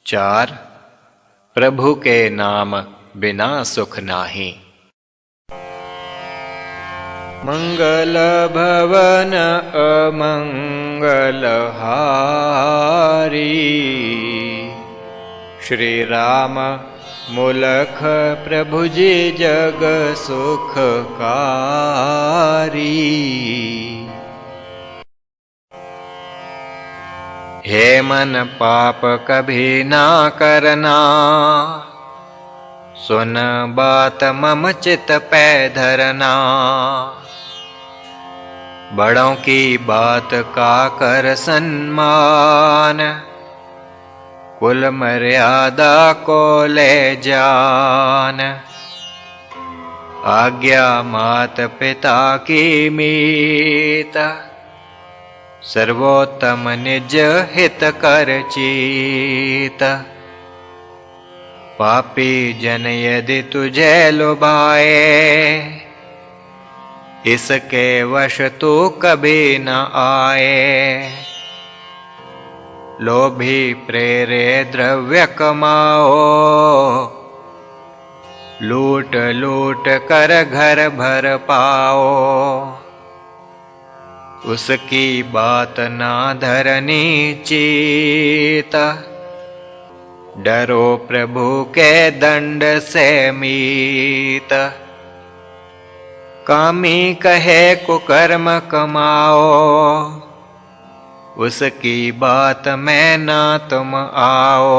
4. प्रभु के नाम बिना सुख नाही। मंगल भवन अमंगल हारी, श्री राम मुलख प्रभु जी जग सुखकारी। हे मन पाप कभी ना करना, सुन बात मम चित पे धरना। बड़ों की बात का कर सम्मान, कुल मर्यादा को ले जान। आज्ञा मात पिता की मीत, सर्वोत्तम निज हित कर चीत। पापी जन यदि तुझे लुभाए, इसके वश तू कभी न आए। लोभी प्रेरे द्रव्य कमाओ, लूट लूट कर घर भर पाओ। उसकी बात ना धरनी चीत, डरो प्रभु के दंड से मीत। कामी कहे कुकर्म कमाओ, उसकी बात में ना तुम आओ।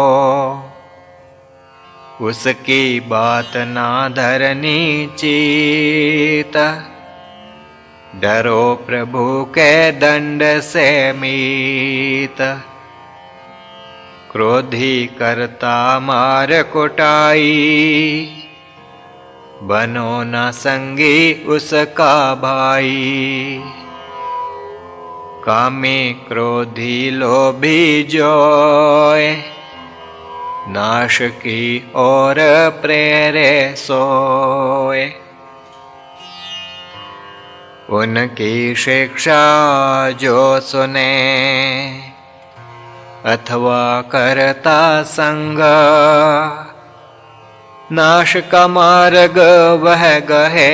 उसकी बात ना धरनी चीत, डरो प्रभु के दंड से मीत। क्रोधी करता मार कुटाई, बनो न संगी उसका भाई। कामी क्रोधी लोभी जोय, नाश की ओर प्रेरे सोए। उनकी शिक्षा जो सुने, अथवा करता संग। नाश का मार्ग वह गहे,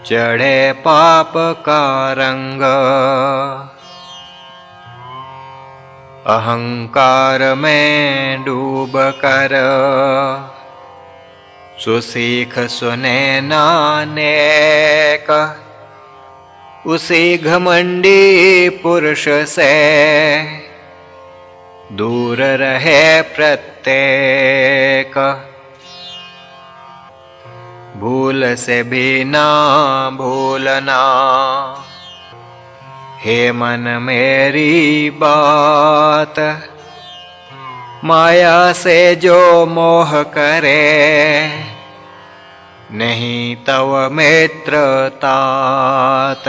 चढ़े पाप का रंग। अहंकार में डूब कर, सुसीख सुने नानेक। उसी घमंडी पुरुष से, दूर रहे प्रत्येक। भूल से भी ना भूलना, हे मन मेरी बात। माया से जो मोह करे, नहीं तव मित्र तात।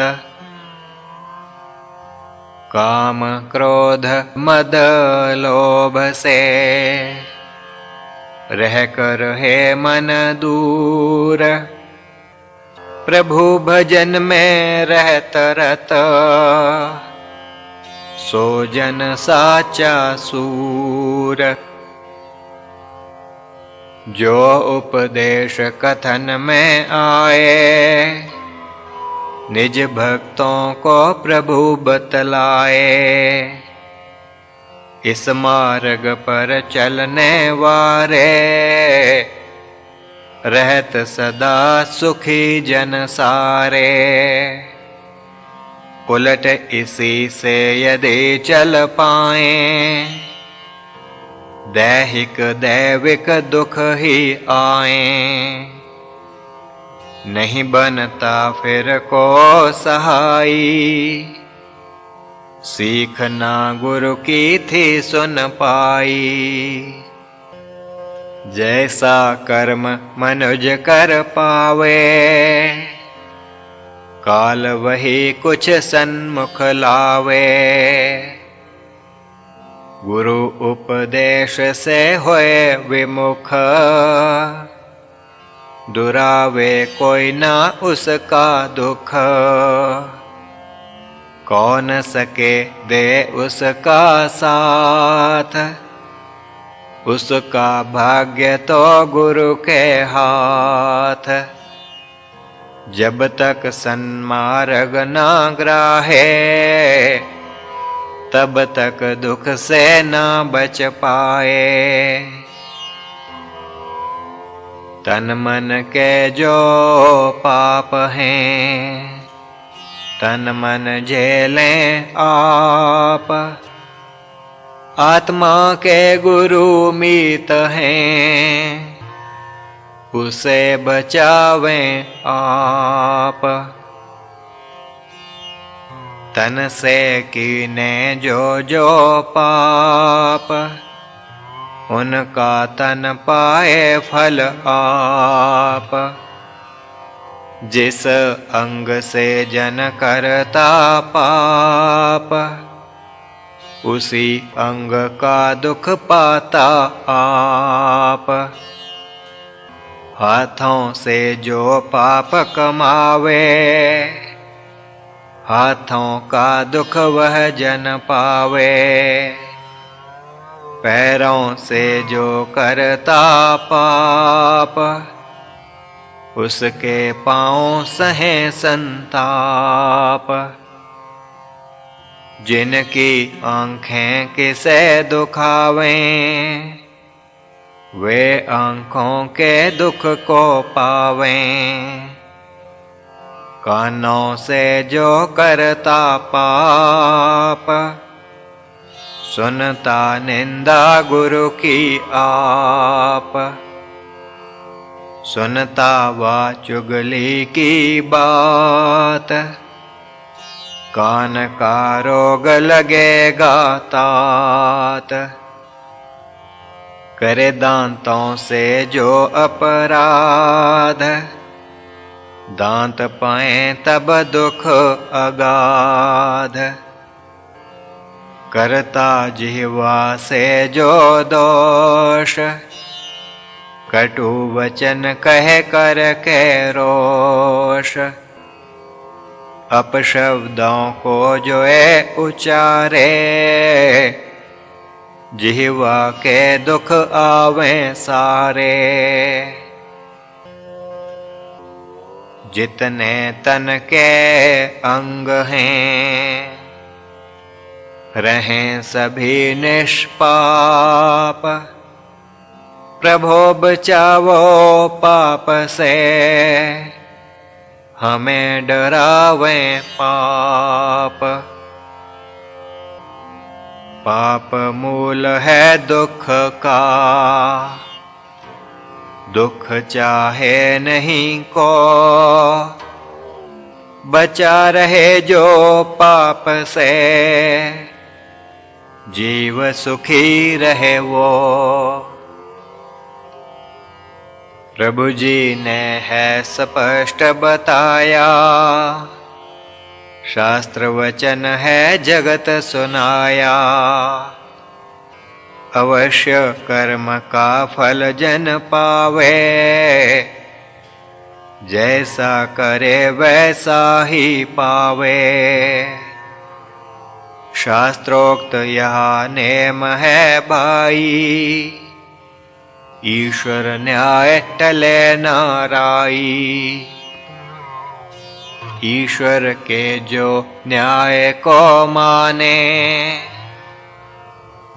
काम क्रोध मद लोभ से, रह कर हे मन दूर। प्रभु भजन में रहत रत, सो जन साचा सूर। जो उपदेश कथन में आए, निज भक्तों को प्रभु बतलाए। इस मार्ग पर चलने वारे, रहत सदा सुखी जन सारे। उलट इसी से यदि चल पाए, दैहिक दैविक दुख ही आए। नहीं बनता फिर को सहाई, सीखना गुरु की थी सुन पाई। जैसा कर्म मनुज कर पावे, काल वही कुछ सन्मुख लावे। गुरु उपदेश से होए विमुख, दुरावे कोई ना उसका दुख। कौन सके दे उसका साथ, उसका भाग्य तो गुरु के हाथ। जब तक सन्मार्ग ना ग्राहे, तब तक दुख से ना बच पाए। तन मन के जो पाप हैं, तन मन झेलें आप। आत्मा के गुरु मीत हैं, उसे बचावें आप। तन से कीने जो जो पाप, उनका तन पाए फल आप। जिस अंग से जन करता पाप, उसी अंग का दुख पाता आप। हाथों से जो पाप कमावे, हाथों का दुख वह जन पावे। पैरों से जो करता पाप, उसके पाँव सहें संताप। जिनकी आँखें किसे दुखावें, वे आँखों के दुख को पावें। कानों से जो करता पाप, सुनता निंदा गुरु की आप। सुनता वा चुगली की बात, कान का रोग लगेगा तात। करे दांतों से जो अपराध, दांत पाएं तब दुख अगाध। करता जिह्वा से जो दोष, कटु वचन कह कर के रोष। अपशब्दों को जो उचारे, जिह्वा के दुख आवें सारे। जितने तन के अंग हैं, रहें सभी निष्पाप। प्रभो बचावो पाप से, हमें डरावें पाप। पाप मूल है दुख का, दुख चाहे नहीं को। बचा रहे जो पाप से, जीव सुखी रहे वो। प्रभु जी ने है स्पष्ट बताया, शास्त्र वचन है जगत सुनाया। अवश्य कर्म का फल जन पावे, जैसा करे वैसा ही पावे। शास्त्रोक्त यह नेम है भाई, ईश्वर न्याय टले नाराई। ईश्वर के जो न्याय को माने,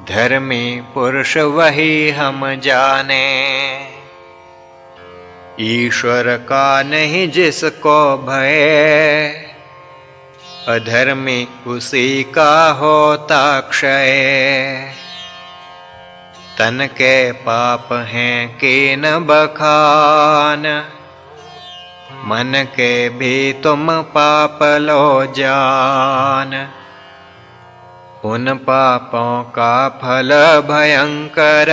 धर्मी पुरुष वही हम जाने। ईश्वर का नहीं जिसको भय, अधर्मी उसी का होता क्षय। तन के पाप हैं कीन बखान, मन के भी तुम पाप लो जान। उन पापों का फल भयंकर,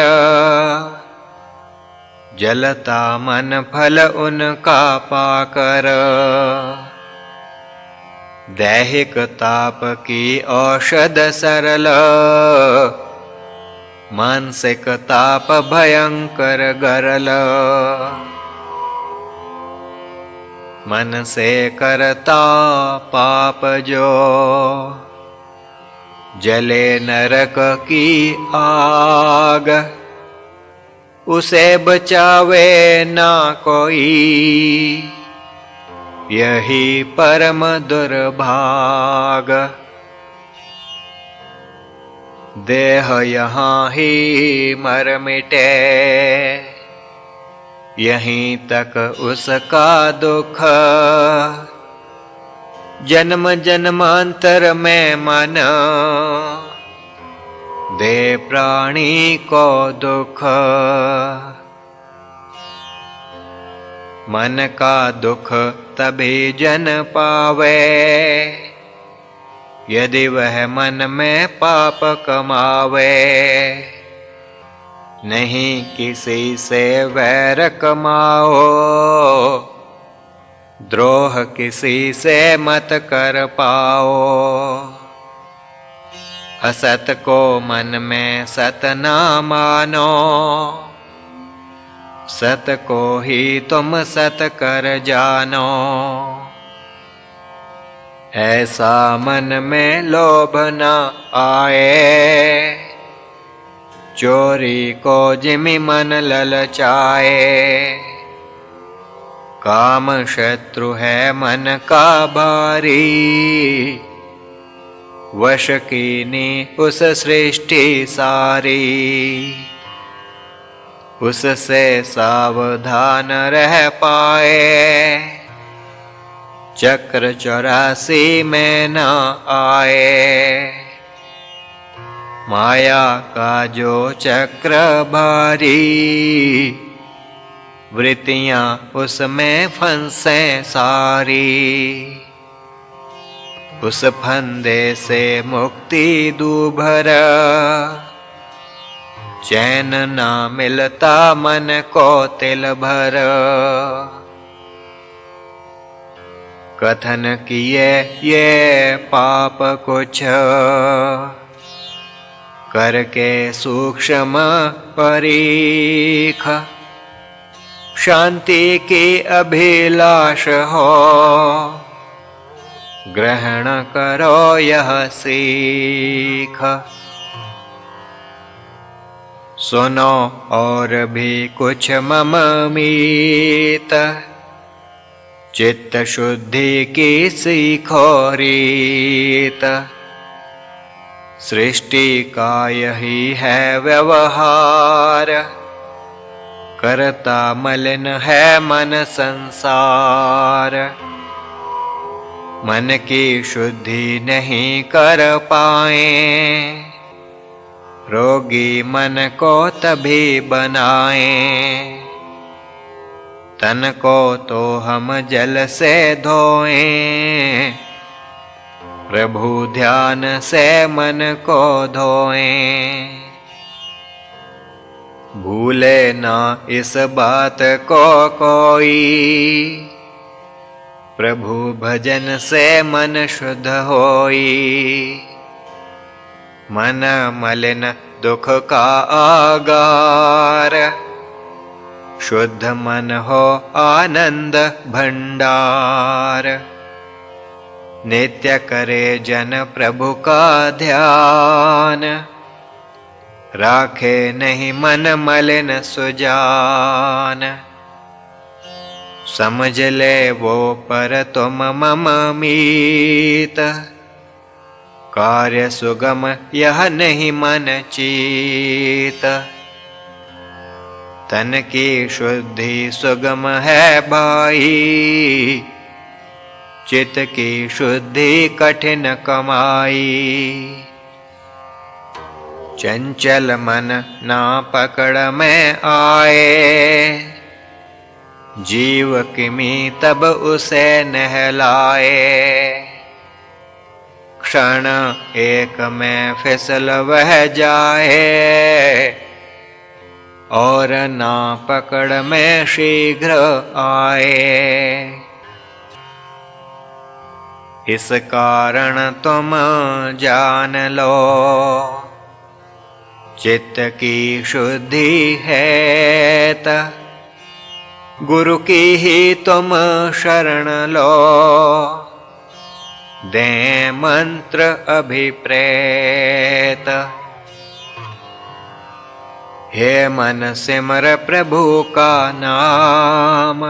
जलता मन फल उनका पाकर। दैहिक ताप की औषध सरल, मानसिक ताप भयंकर गरल। मन से करता पाप जो, जले नरक की आग, उसे बचावे ना कोई, यही परम दुर्भाग। देह यहाँ ही मर मिटे, यहीं तक उसका दुख, जन्म जन्मांतर में मन, दे प्राणी को दुख। मन का दुख तभी जन पावे, यदि वह मन में पाप कमावे। नहीं किसी से वैर कमाओ, द्रोह किसी से मत कर पाओ। असत को मन में सत ना मानो, सत को ही तुम सत कर जानो। ऐसा मन में लोभ न आए, चोरी को जिमि मन ललचाए। काम शत्रु है मन का भारी, वश कीनी उस सृष्टि सारी। उससे सावधान रह पाए, चक्र 84 में न आए। माया का जो चक्र भारी, वृत्तियां उसमें फंसे सारी। उस फंदे से मुक्ति दूभर, चैन ना मिलता मन को तिल भर। कथन किए ये पाप कुछ, करके सूक्ष्म परीख। शांति की अभिलाष हो, ग्रहण करो यह सीख। सुनो और भी कुछ मम मीत, चित्त शुद्धि की सीखो रीत। सृष्टि का यही है व्यवहार, करता मलिन है मन संसार। मन की शुद्धि नहीं कर पाए, रोगी मन को तभी बनाए। तन को तो हम जल से धोएं, प्रभु ध्यान से मन को धोएं। भूले ना इस बात को कोई, प्रभु भजन से मन शुद्ध होई। मन मलिन दुख का आगार, शुद्ध मन हो आनंद भंडार। नित्य करे जन प्रभु का ध्यान, राखे नहीं मन मलिन सुजान। समझ ले वो पर तुम मम मीत, कार्य सुगम यह नहीं मन चीत। तन की शुद्धि सुगम है भाई, चित्त की शुद्धि कठिन कमाई। चंचल मन ना पकड़ में आए, जीव किमी तब उसे नहलाए। क्षण एक में फिसल वह जाए, और ना पकड़ में शीघ्र आए। इस कारण तुम जान लो, चित्त की शुद्धि है गुरु की ही तुम शरण लो, दें मंत्र अभिप्रेत। हे मन सिमर प्रभु का नाम,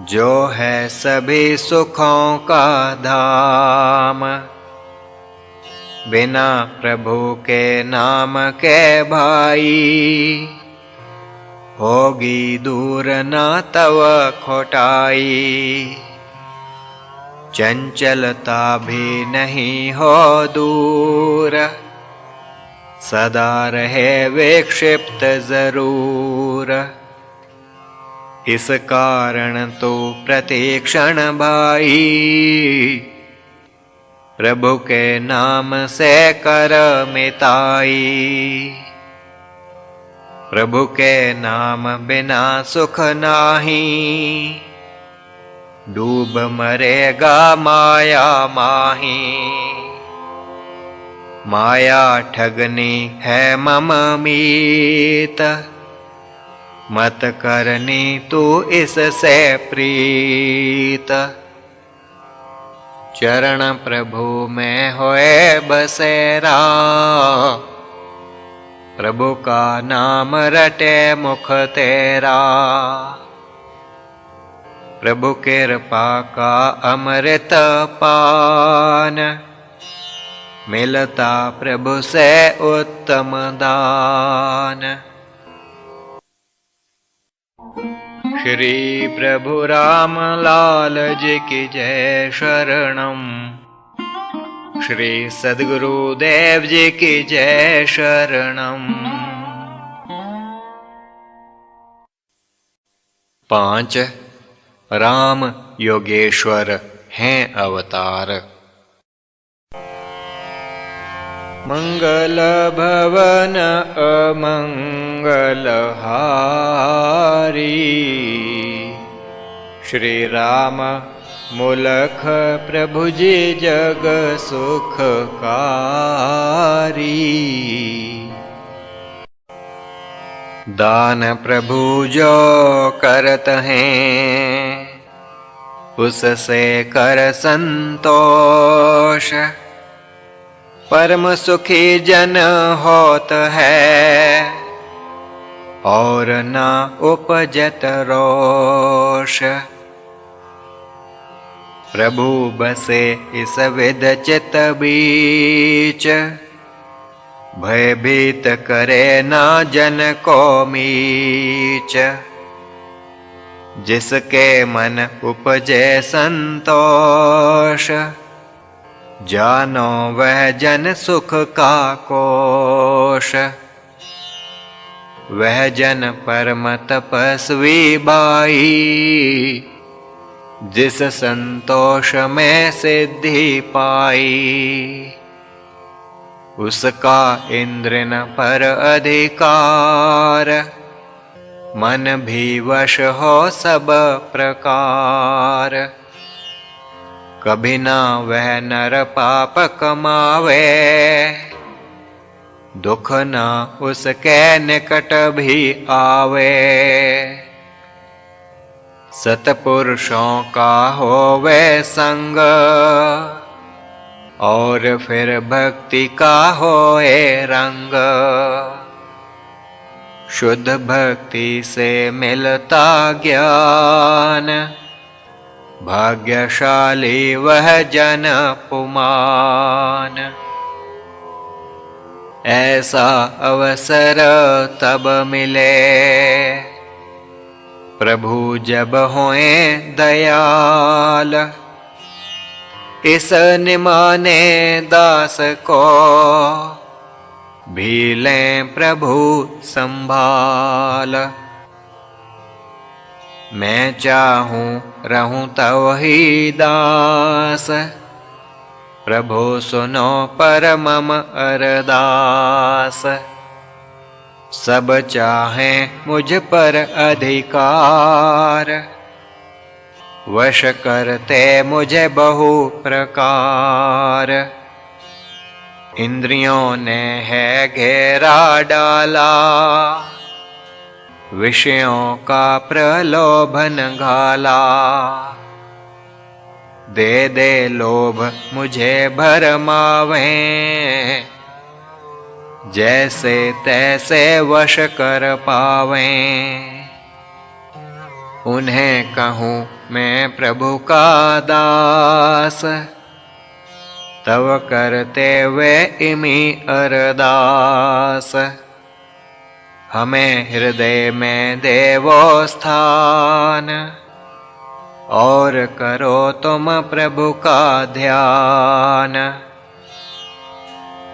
जो है सभी सुखों का धाम। बिना प्रभु के नाम के भाई, होगी दूर न तव खोटाई। चंचलता भी नहीं हो दूर, सदा रहे विक्षिप्त जरूर। इस कारण तो प्रतिक्षण भाई, प्रभु के नाम से कर मिताई। प्रभु के नाम बिना सुख नाही, डूब मरेगा माया माही। माया ठगनी है मम मीत, मत करनी तू इससे प्रीत। चरण प्रभु में होए बसेरा, प्रभु का नाम रटे मुख तेरा। प्रभु कृपा का अमृत पान, मिलता प्रभु से उत्तम दान। श्री प्रभु राम लाल जी की जय शरणम। श्री सद्गुरुदेव जी की जय शरणम। 5 राम योगेश्वर हैं अवतार। मंगल भवन अमंगल हारी, श्री राम मुलख प्रभु जी जग सुखकारी। दान प्रभु जो करत हैं, उससे कर संतोष। परम सुखी जन होत है, और न उपजत रोष। प्रभु बसे इस विध चित बीच, भयभीत करे ना जन को मीच। जिसके मन उपजे संतोष, जानो वह जन सुख का कोश। वह जन परम तपस्वी बाई, जिस संतोष में सिद्धि पाई। उसका इंद्र न पर अधिकार, मन भी वश हो सब प्रकार। कभी ना वह नर पाप कमावे, दुख ना उसके निकट भी आवे। सतपुरुषों का होवे संग, और फिर भक्ति का होए रंग। शुद्ध भक्ति से मिलता ज्ञान, भाग्यशाली वह जन पुमान। ऐसा अवसर तब मिले, प्रभु जब होए दयाल। इस निमाने दास को, भी लें प्रभु संभाल। मैं चाहूं रहूं तव ही दास, प्रभु सुनो परमम अरदास। सब चाहें मुझ पर अधिकार, वश करते मुझे बहु प्रकार। इंद्रियों ने है घेरा डाला, विषयों का प्रलोभन घाला। दे दे लोभ मुझे भरमावे, जैसे तैसे वश कर पावें। उन्हें कहूँ मैं प्रभु का दास, तब करते वे इमी अरदास। हमें हृदय में देवो स्थान, और करो तुम प्रभु का ध्यान।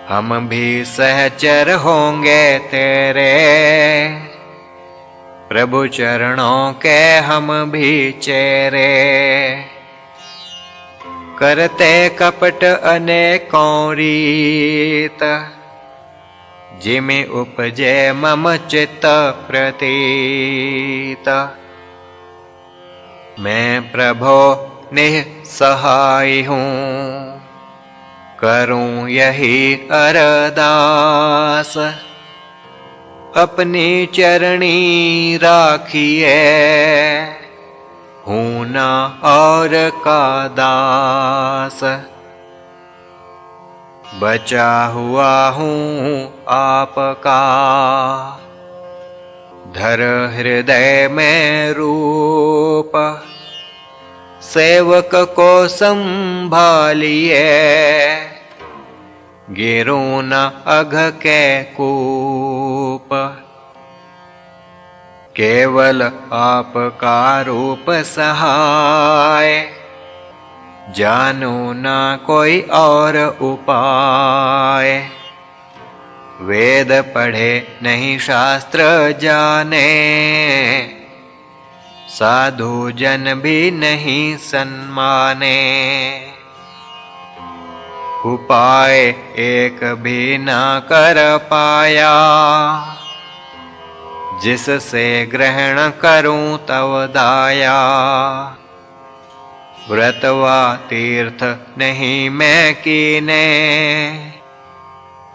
हम भी सहचर होंगे तेरे, प्रभु चरणों के हम भी चेरे। करते कपट अनेकों रीत, जिमि उपजे मम चित्त प्रतीत। मैं प्रभो निःसहाय हूँ, करूँ यही अरदास। अपनी चरणी राखिए, हूँ न और का दास। बचा हुआ हूँ आपका, धर हृदय में रूप। सेवक को संभालिए, गिरूं न अघ के कूप। केवल आपका रूप सहाय, जानू न कोई और उपाय। वेद पढ़े नहीं शास्त्र जाने, साधु जन भी नहीं सन्माने। उपाय एक भी न कर पाया, जिससे ग्रहण करूं तव दाया। व्रतवा तीर्थ नहीं मैं कीने,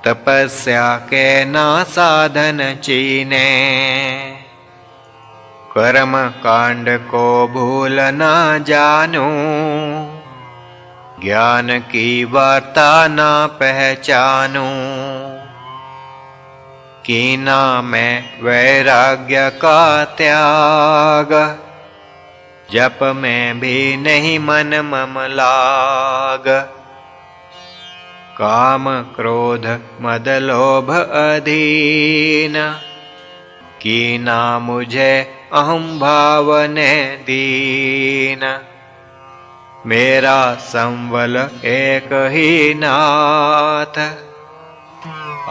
तपस्या के ना साधन चीने। कर्म कांड को भूल न जानूं, ज्ञान की वार्ता न पहचानूं। कीना में वैराग्य का त्याग, जप में भी नहीं मन मम लाग। काम क्रोध मद लोभ अधीन, कीना मुझे अहं भाव ने दीन। मेरा संवल एक ही नाथ,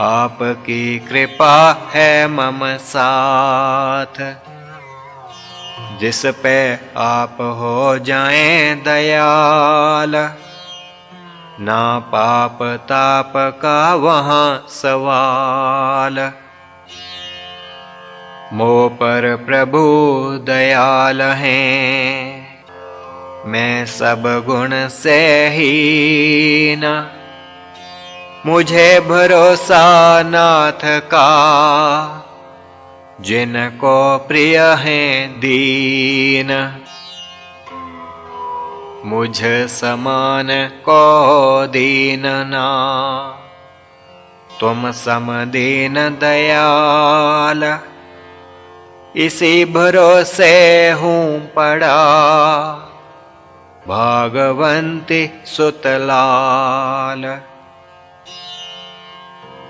आपकी कृपा है मम साथ। जिस पे आप हो जाएं दयाल, ना पाप ताप का वहाँ सवाल। मोह पर प्रभु दयाल हैं, मैं सब गुण से हीन। मुझे भरोसा नाथ का, जिनको प्रिय है दीन। मुझ समान को दीन ना, तुम सम दीन दयाल। इसी भरोसे हूँ पड़ा, भागवंती सुतलाल।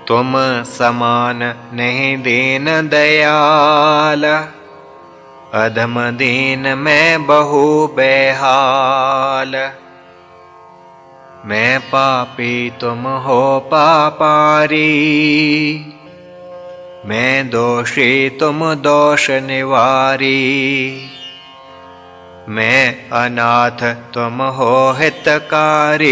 तुम समान नहीं दीन दयाल, अधम दीन मैं बहु बेहाल। मैं पापी तुम हो पापारी, मैं दोषी तुम दोष निवारी। मैं अनाथ तुम हो हितकारी,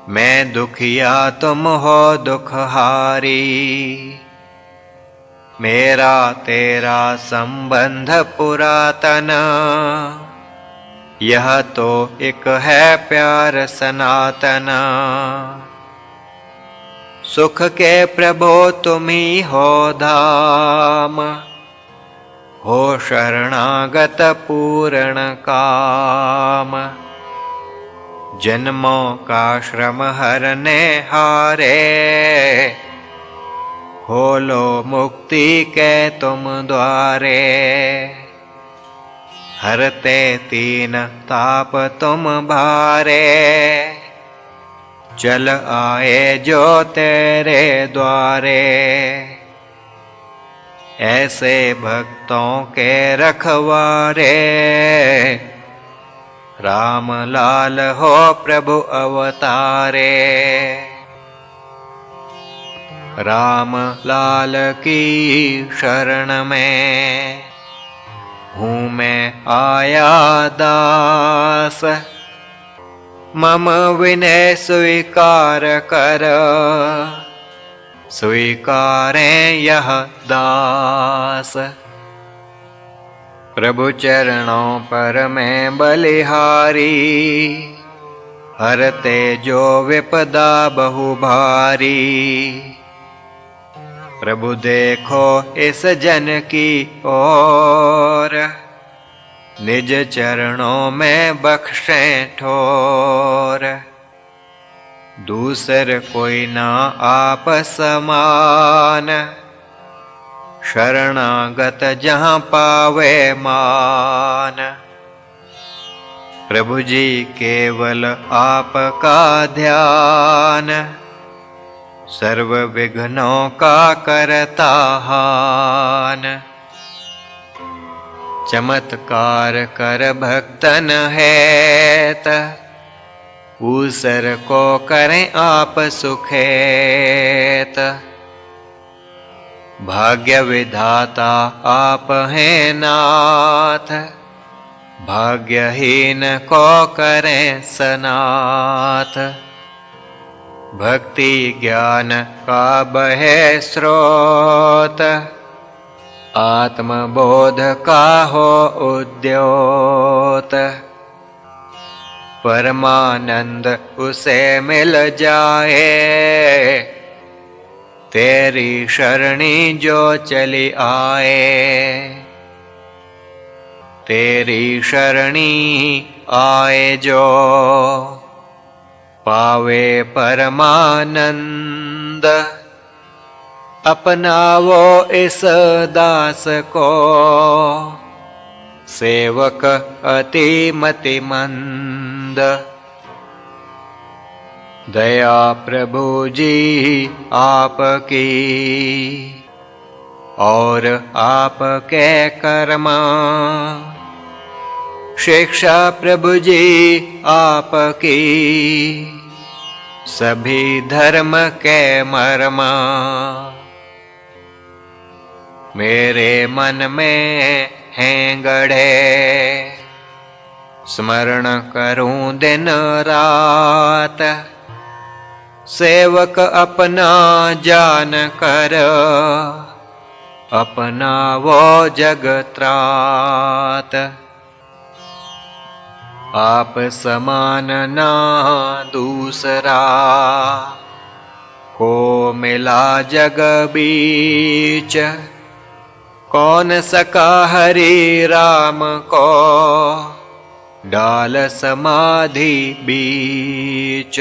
मैं दुखिया तुम हो दुखहारी। मेरा तेरा संबंध पुरातन, यह तो एक है प्यार सनातन। सुख के प्रभो तुम्ही हो धाम, हो शरणागत पूर्ण काम। जन्मों का श्रम हरने हारे, खोलो मुक्ति के तुम द्वारे। हरते तीन ताप तुम भारे, चल आए जो तेरे द्वारे। ऐसे भक्तों के रखवारे, राम लाल हो प्रभु अवतारे। राम लाल की शरण में हूँ मैं आया दास, मम विनय स्वीकार कर, स्वीकारें यह दास। प्रभु चरणों पर मैं बलिहारी, हरते जो विपदा बहु भारी। प्रभु देखो इस जन की ओर, निज चरणों में बख्शें ठोर। दूसर कोई ना आप समान, शरणागत जहाँ पावे मान। प्रभु जी केवल आपका ध्यान, सर्व विघ्नों का करता हान। चमत्कार कर भक्तन हेत, ऊसर को करें आप सुखेत। भाग्य विधाता आप हैं नाथ, भाग्यहीन को करें सनाथ। भक्ति ज्ञान का बहे स्रोत, आत्मबोध का हो उद्योत। परमानंद उसे मिल जाए, तेरी शरणी जो चली आए। तेरी शरणी आए जो, पावे परमानंद। अपनावो इस दास को, सेवक अति मतिमंद। दया प्रभु जी आपकी, और आपके कर्मा। शिक्षा प्रभु जी आपकी, सभी धर्म के मर्मा। मेरे मन में हैं गढ़े, स्मरण करूं दिन रात। सेवक अपना जान कर, अपना वो जग त्रात। आप समान ना दूसरा, को मिला जग बीच। कौन सका हरि राम को, डाल समाधि बीच।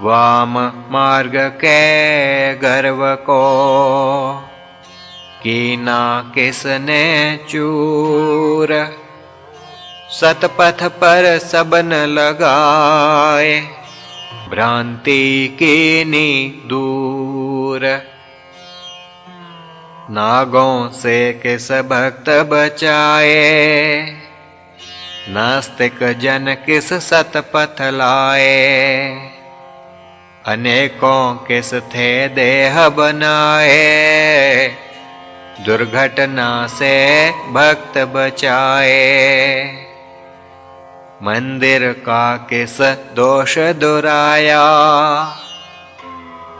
वाम मार्ग के गर्व को, कीना किसने चूर। सतपथ पर सबन लगाए, भ्रांति कीनी दूर। नागों से किस भक्त बचाए, नास्तिक जन किस सतपथ लाए। अनेकों किस थे देह बनाए, दुर्घटना से भक्त बचाए। मंदिर का किस दोष दुराया,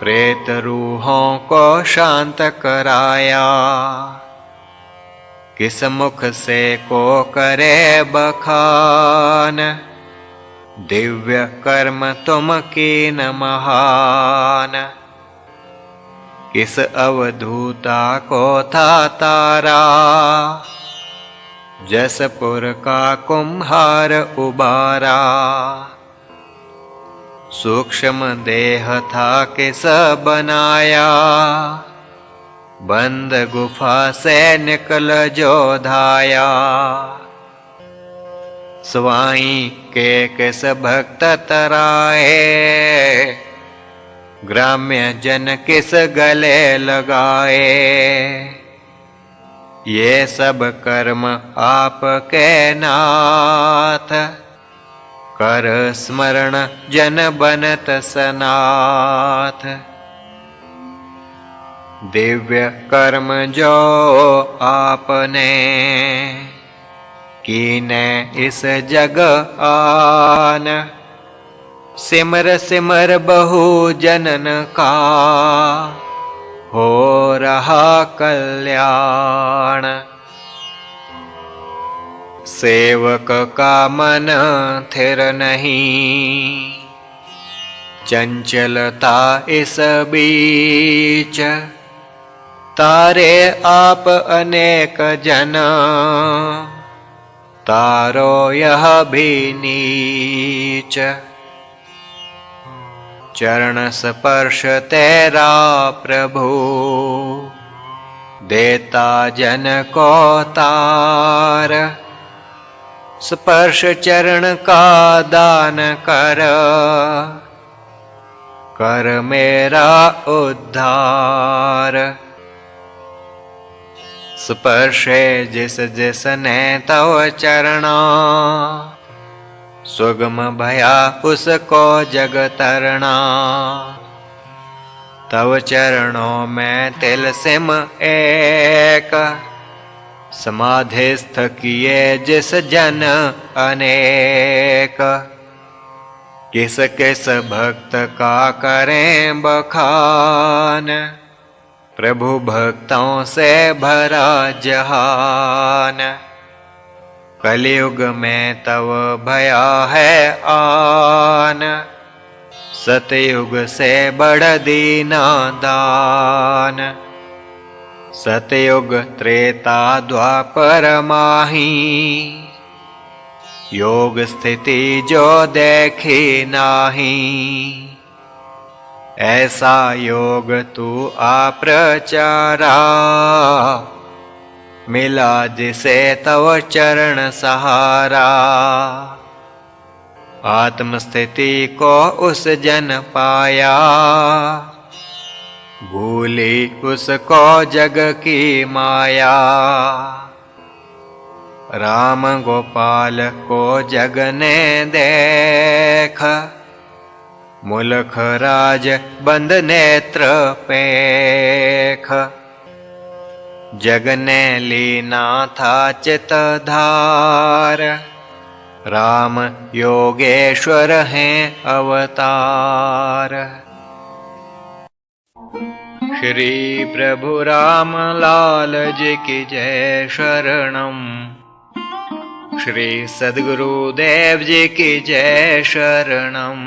प्रेत रूहों को शांत कराया। किस मुख से को करे बखान, दिव्य कर्म तुम कीन महान, किस अवधूता को था तारा, जसपुर का कुम्हार उबारा। सूक्ष्म देह था किस बनाया, बंद गुफा से निकल जो धाया। स्वाई के किस भक्त तराए, ग्राम्य जन किस गले लगाए। ये सब कर्म आपके नाथ, कर स्मरण जन बनत सनाथ। दिव्य कर्म जो आपने, कीने इस जग आन। सिमर सिमर बहु जनन का, हो रहा कल्याण। सेवक का मन थिर नहीं, चंचलता इस बीच। तारे आप अनेक जन, तारो यह भी नीच। चरण स्पर्श तेरा प्रभु, देता जन को तार। स्पर्श चरण का दान कर, कर मेरा उद्धार। स्पर्शे जिस जिसने तव चरणा, सुगम भया उसको जग तरना। तव चरणों में तिलसिम एक, समाधिस्थ किए जिस जन अनेक। किस किस भक्त का करें बखान, प्रभु भक्तों से भरा जहान। कलयुग में तव भया है आन, सतयुग से बढ़ दीना दान। सतयुग त्रेता द्वापर माही, योग स्थिति जो देखी नाही। ऐसा योग तू आप्रचारा, मिला जिसे तव चरण सहारा। आत्मस्थिति को उस जन पाया, भूली उसको जग की माया। राम गोपाल को जग ने देख, मुलख राज बंद नेत्र पेख। जग ने लीना था चित धार, राम योगेश्वर हैं अवतार। श्री प्रभु राम लाल जी की जय शरणम। श्री सद्गुरुदेव जी की जय शरणम।